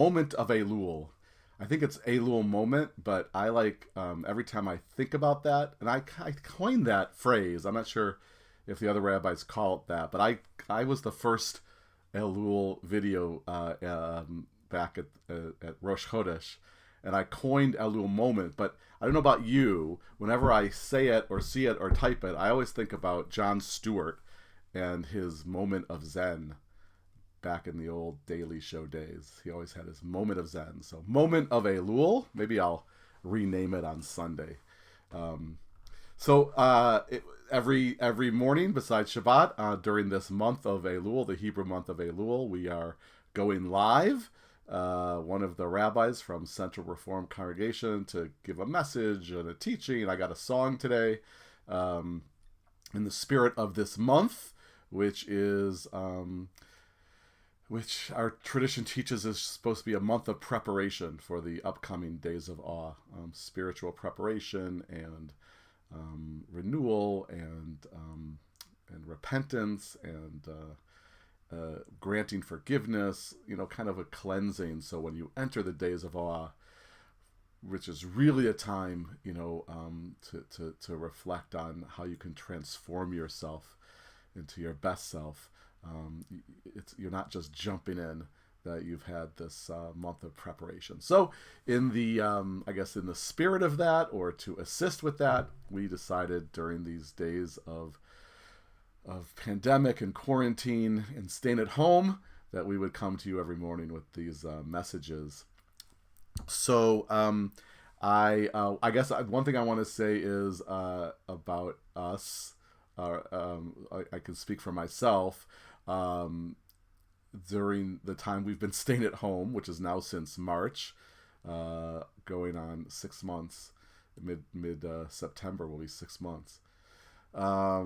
Moment of Elul. I think it's Elul moment, but I like every time I think about that, and I coined that phrase. I'm not sure if the other rabbis call it that, but I was the first Elul video back at Rosh Chodesh, and I coined Elul moment. But I don't know about you. Whenever I say it or see it or type it, I always think about Jon Stewart and his moment of Zen back in the old Daily Show days. He always had his moment of Zen. So, moment of Elul. Maybe I'll rename it on Sunday. Um, every morning besides Shabbat, during this month of Elul, the Hebrew month of Elul, we are going live. One of the rabbis from Central Reform Congregation to give a message and a teaching. I got a song today in the spirit of this month, which is which our tradition teaches is supposed to be a month of preparation for the upcoming days of awe, spiritual preparation and renewal and repentance and granting forgiveness, kind of a cleansing. So when you enter the days of awe, which is really a time, to reflect on how you can transform yourself into your best self. You're not just jumping in, that you've had this month of preparation. So in the in the spirit of that, or to assist with that, we decided during these days of pandemic and quarantine and staying at home that we would come to you every morning with these messages. So I guess one thing I want to say is about us. I can speak for myself. During the time we've been staying at home, which is now since March, going on 6 months, mid September will be 6 months. I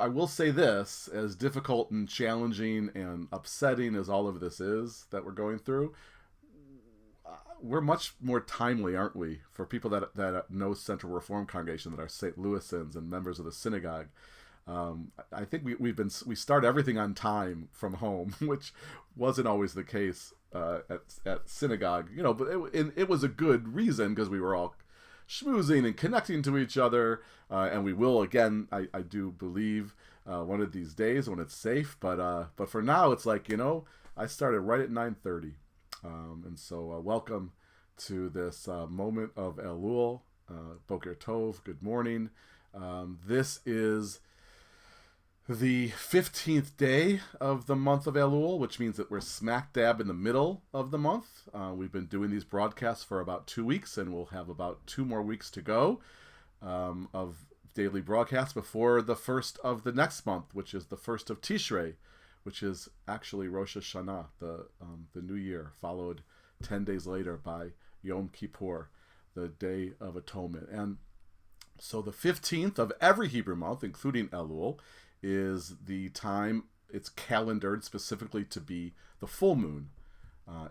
will say this: as difficult and challenging and upsetting as all of this is that we're going through, we're much more timely, aren't we, for people that know Central Reform Congregation, that are St. Louisans and members of the synagogue. I think we start everything on time from home, which wasn't always the case at synagogue, but it was a good reason, because we were all schmoozing and connecting to each other, and we will again. I do believe one of these days when it's safe, but for now it's like I started right at 9:30, and so welcome to this moment of Elul. Boker Tov, good morning. This is the 15th day of the month of Elul, which means that we're smack dab in the middle of the month. We've been doing these broadcasts for about 2 weeks, and we'll have about 2 more weeks to go of daily broadcasts before the first of the next month, which is the first of Tishrei, which is actually Rosh Hashanah, the new year, followed 10 days later by Yom Kippur, the Day of Atonement. And so the 15th of every Hebrew month, including Elul, is the time it's calendared specifically to be the full moon.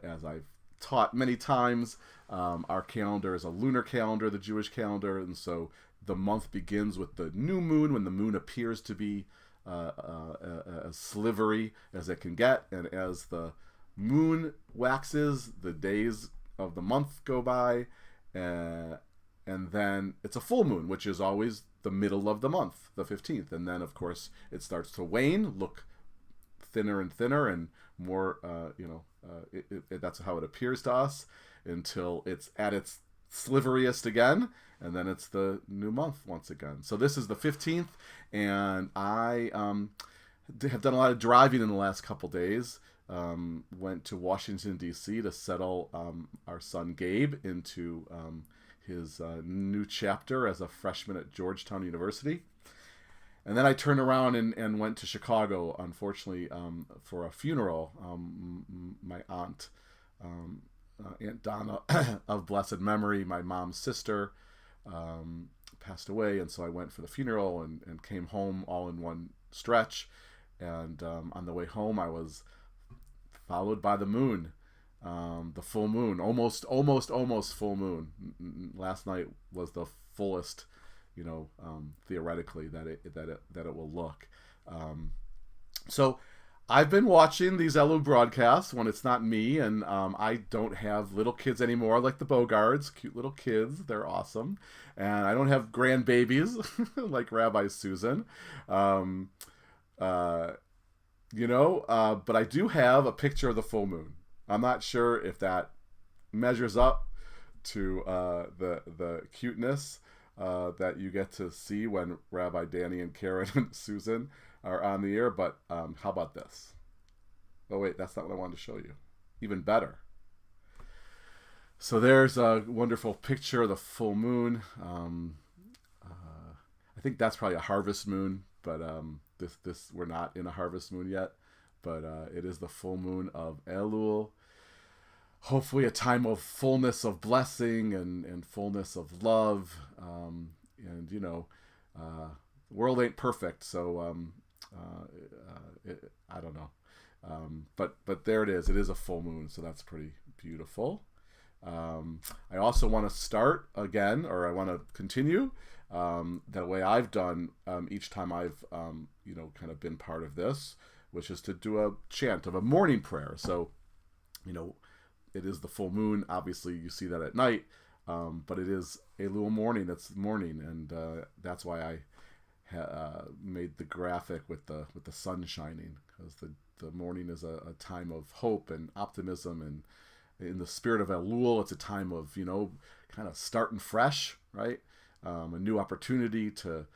As I've taught many times, our calendar is a lunar calendar, the Jewish calendar, and so the month begins with the new moon, when the moon appears to be as slivery as it can get, and as the moon waxes, the days of the month go by, and then it's a full moon, which is always the middle of the month, the 15th. And then, of course, it starts to wane, look thinner and thinner, and more, that's how it appears to us, until it's at its sliveriest again, and then it's the new month once again. So this is the 15th, and I have done a lot of driving in the last couple days. Went to Washington, D.C. to settle our son Gabe into his new chapter as a freshman at Georgetown University. And then I turned around and went to Chicago, unfortunately, for a funeral. My aunt, Aunt Donna of blessed memory, my mom's sister, passed away. And so I went for the funeral and came home all in one stretch. And on the way home, I was followed by the moon. The full moon, almost full moon. Last night was the fullest, theoretically that it will look. So I've been watching these Elul broadcasts when it's not me, and I don't have little kids anymore like the Bogards, cute little kids. They're awesome. And I don't have grandbabies like Rabbi Susan. Um, uh, but I do have a picture of the full moon. I'm not sure if that measures up to the cuteness that you get to see when Rabbi Danny and Karen and Susan are on the air. But how about this? Oh wait, that's not what I wanted to show you. Even better. So there's a wonderful picture of the full moon. I think that's probably a harvest moon, but this we're not in a harvest moon yet. But it is the full moon of Elul. Hopefully a time of fullness of blessing and fullness of love. The world ain't perfect, so I don't know. But there it is. It is a full moon, so that's pretty beautiful. I also want to start again, or I want to continue the way I've done each time I've kind of been part of this, which is to do a chant of a morning prayer. So, it is the full moon. Obviously, you see that at night, but it is Elul morning. That's morning, and that's why I made the graphic with the sun shining, because the morning is a time of hope and optimism, and in the spirit of Elul, it's a time of kind of starting fresh, right? A new opportunity to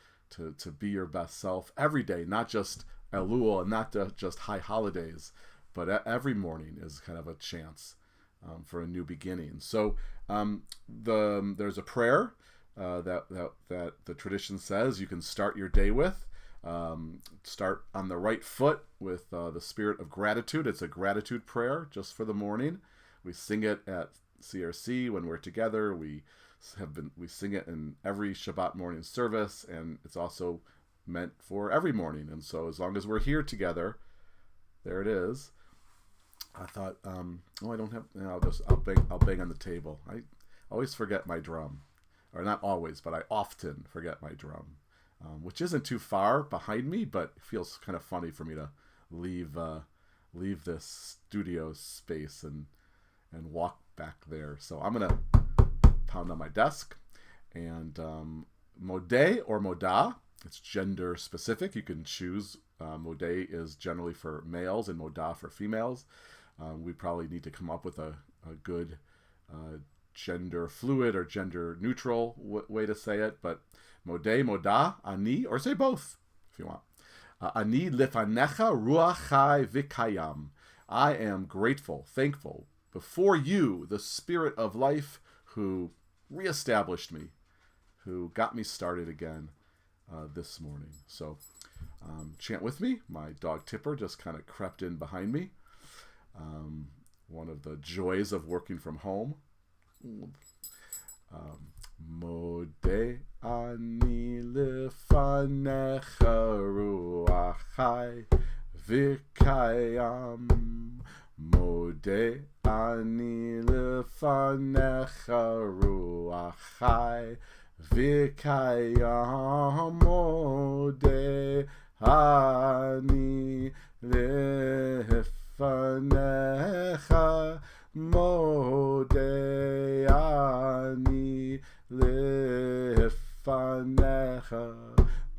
be your best self every day, not just Elul and not just high holidays, but every morning is kind of a chance for a new beginning. So there's a prayer that the tradition says you can start your day with. Start on the right foot with the spirit of gratitude. It's a gratitude prayer just for the morning. We sing it at CRC when we're together. We sing it in every Shabbat morning service, and it's also meant for every morning. And so as long as we're here together, there it is. I thought, I don't have. I'll bang on the table. I always forget my drum, or not always, but I often forget my drum, which isn't too far behind me, but it feels kind of funny for me to leave this studio space and walk back there. So I'm gonna pound on my desk, and Modeh or Modah. It's gender specific. You can choose. Modeh is generally for males and Modah for females. We probably need to come up with a good gender fluid or gender neutral way to say it. But Modeh, Modah, Ani, or say both if you want. Ani lefanecha ruach chai v'kayam. I am grateful, thankful before you, the spirit of life, who reestablished me, who got me started again this morning. So chant with me. My dog Tipper just kind of crept in behind me. One of the joys of working from home. Modeh ani lefanecha ruach chai v'kayam. Modeh ani lefanecha ruach chai v'kayam. Modeh ani lefanecha. Modeh ani lefanecha.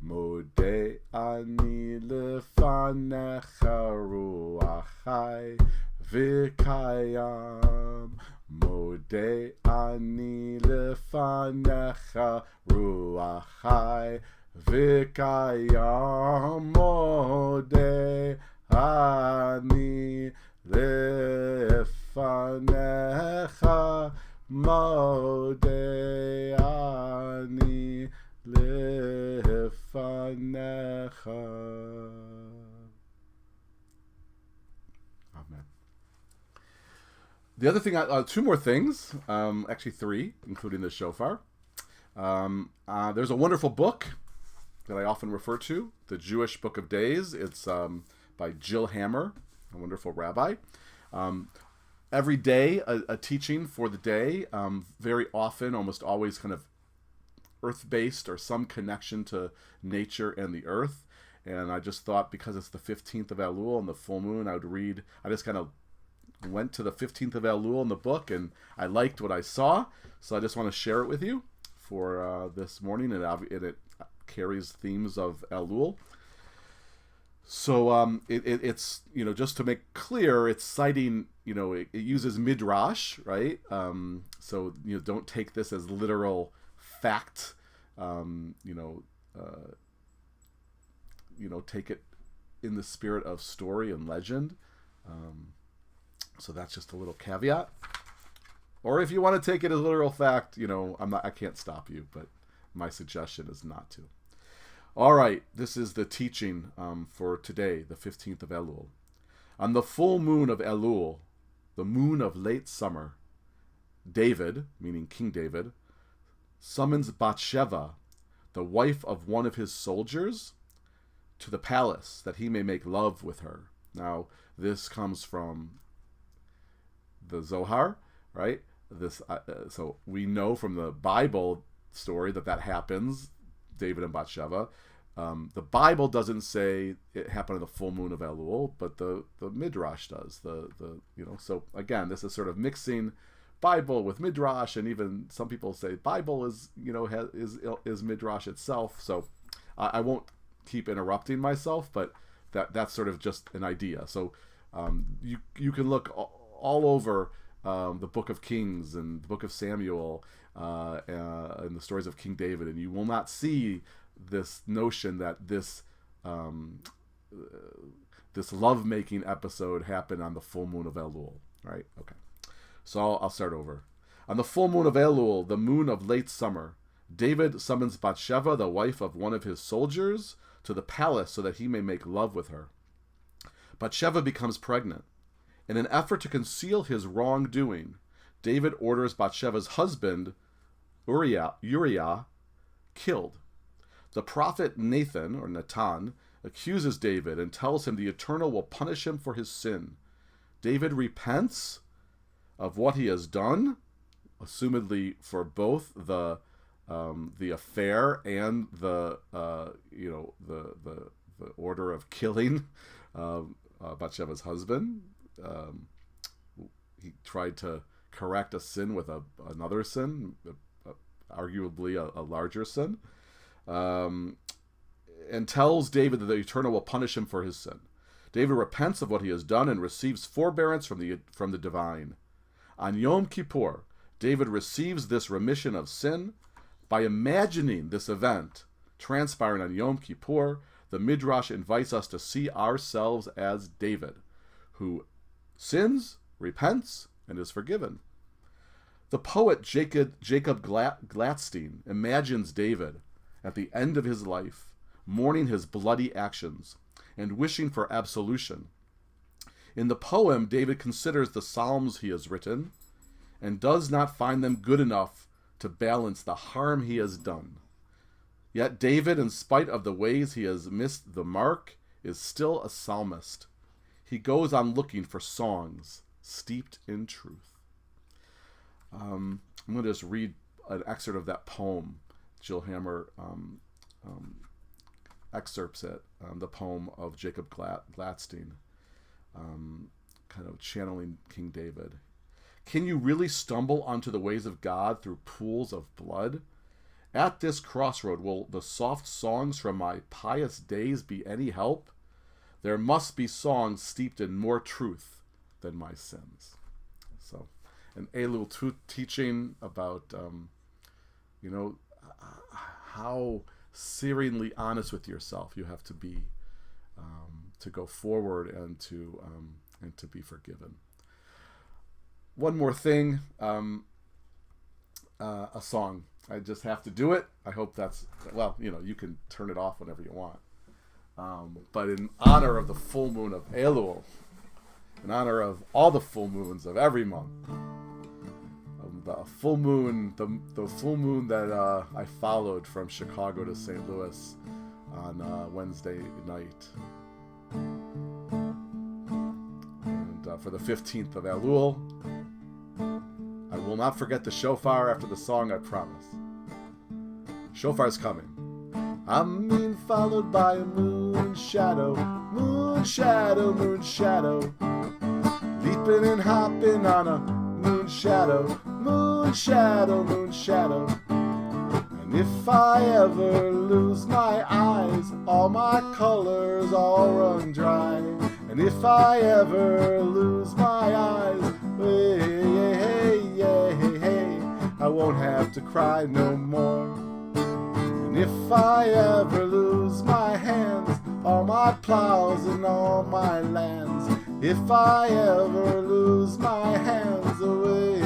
Modeh ani lefanecha ruach chai v'kayam. Modeh ani lefanecha ruach chai v'kayam. Modeh ani lefanecha. Modeh ani lefanecha. Amen. The other thing, two more things, actually three, including the shofar. There's a wonderful book that I often refer to, the Jewish Book of Days. It's by Jill Hammer, a wonderful rabbi. Every day, a teaching for the day, very often, almost always kind of earth-based or some connection to nature and the earth. and I just thought because it's the 15th of Elul and the full moon, I just kind of went to the 15th of Elul in the book, and I liked what I saw, so I just want to share it with you for this morning, and it carries themes of Elul. So it's, just to make clear, it's citing, it uses midrash, right? So don't take this as literal fact. Take it in the spirit of story and legend. So that's just a little caveat. Or if you want to take it as literal fact, I can't stop you, but my suggestion is not to. All right, this is the teaching for today, the 15th of Elul. On the full moon of Elul, the moon of late summer, David, meaning King David, summons Bathsheba, the wife of one of his soldiers, to the palace that he may make love with her. Now, this comes from the Zohar, right? So we know from the Bible story that happens, David and Bathsheba. The Bible doesn't say it happened on the full moon of Elul, but the Midrash does. So again, this is sort of mixing Bible with Midrash, and even some people say Bible is Midrash itself. So I won't keep interrupting myself, but that's sort of just an idea. So you can look all over the Book of Kings and the Book of Samuel and the stories of King David, and you will not see this notion that this lovemaking episode happened on the full moon of Elul, right? Okay, so I'll start over. On the full moon of Elul, the moon of late summer, David summons Bathsheba, the wife of one of his soldiers, to the palace so that he may make love with her. Bathsheba becomes pregnant. In an effort to conceal his wrongdoing, David orders Bathsheba's husband, Uriah, killed. The prophet Nathan, accuses David and tells him the Eternal will punish him for his sin. David repents of what he has done, assumedly for both the affair and the order of killing Bathsheba's husband. He tried to correct a sin with another sin, arguably a larger sin, and tells David that the Eternal will punish him for his sin. David repents of what he has done and receives forbearance from the divine. On Yom Kippur, David receives this remission of sin by imagining this event transpiring on Yom Kippur. The Midrash invites us to see ourselves as David, who sins, repents, and is forgiven. The poet Jacob Gladstein imagines David at the end of his life, mourning his bloody actions and wishing for absolution. In the poem, David considers the Psalms he has written and does not find them good enough to balance the harm he has done. Yet David, in spite of the ways he has missed the mark, is still a psalmist. He goes on looking for songs steeped in truth. I'm going to just read an excerpt of that poem. Jill Hammer excerpts it, the poem of Jacob Gladstein, kind of channeling King David. Can you really stumble onto the ways of God through pools of blood? At this crossroad, will the soft songs from my pious days be any help? There must be songs steeped in more truth than my sins. So, an Elul teaching about, how searingly honest with yourself you have to be to go forward and to be forgiven. One more thing, a song. I just have to do it. I hope that's, you can turn it off whenever you want. But in honor of the full moon of Elul, in honor of all the full moons of every month, the full moon that I followed from Chicago to St. Louis on Wednesday night, and for the 15th of Elul, I will not forget the shofar after the song, I promise. Shofar's coming. I'm being followed by a moon shadow, moon shadow, moon shadow. Leaping and hopping on a moon shadow, moon shadow, moon shadow. And if I ever lose my eyes, all my colors all run dry. And if I ever lose my eyes, hey, I won't have to cry no more. And if I ever lose my hands, all my plows and all my lands, if I ever lose my hands away,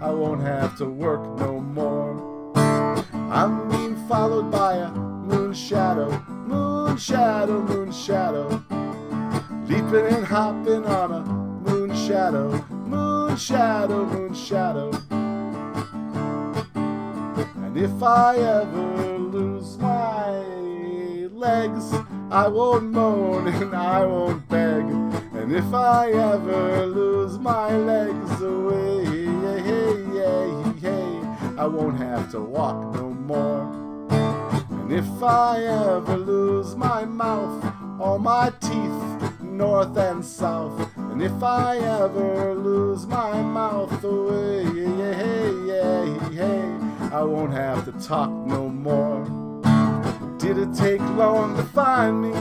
I won't have to work no more. I'm being followed by a moon shadow, moon shadow, moon shadow. Leaping and hopping on a moon shadow, moon shadow, moon shadow. And if I ever lose my legs, I won't moan and I won't beg. And if I ever lose my legs away, I won't have to walk no more. And if I ever lose my mouth, all my teeth, north and south, and if I ever lose my mouth away, I won't have to talk no more. Did it take long to find me?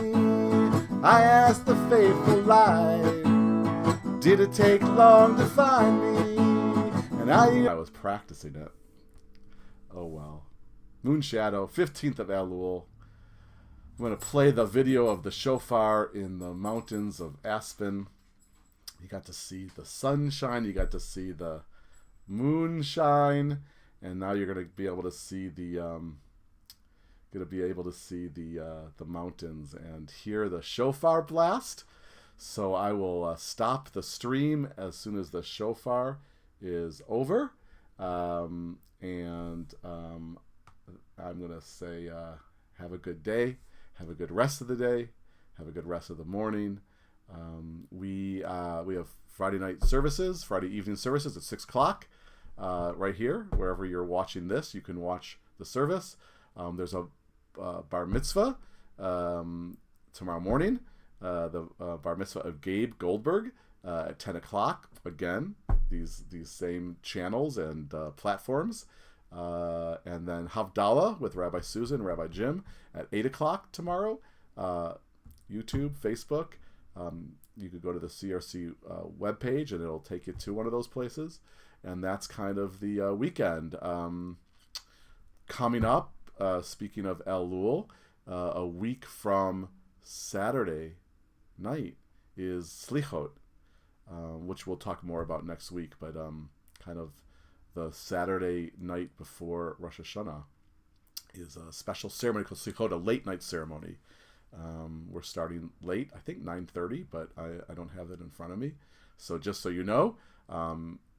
I asked the faithful lie. Did it take long to find me? And I was practicing it. Oh well. Moon Shadow, 15th of Elul. I'm going to play the video of the shofar in the mountains of Aspen. You got to see the sunshine, you got to see the moonshine, and now you're going to be able to see the the mountains and hear the shofar blast. So I will stop the stream as soon as the shofar is over, and I'm going to say have a good day, have a good rest of the day, have a good rest of the morning. We have Friday night services, Friday evening services at 6 o'clock right here. Wherever you're watching this, you can watch the service. There's a bar mitzvah tomorrow morning, the bar mitzvah of Gabe Goldberg at 10 o'clock. Again, these same channels and platforms. And then Havdalah with Rabbi Susan, Rabbi Jim at 8 o'clock tomorrow. YouTube, Facebook. You could go to the CRC webpage and it'll take you to one of those places. And that's kind of the weekend. Coming up, speaking of Elul, a week from Saturday night is Slichot, which we'll talk more about next week, but kind of the Saturday night before Rosh Hashanah is a special ceremony called Slichot, a late night ceremony. We're starting late, I think 9:30, but I don't have it in front of me. So just so you know,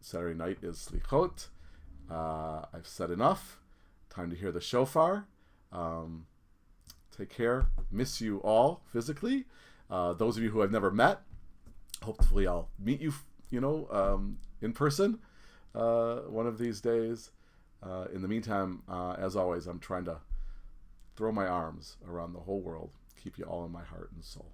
Saturday night is Slichot. I've said enough. Time to hear the shofar. Take care. Miss you all physically. Those of you who I've never met, hopefully I'll meet you, in person one of these days. In the meantime, as always, I'm trying to throw my arms around the whole world, keep you all in my heart and soul.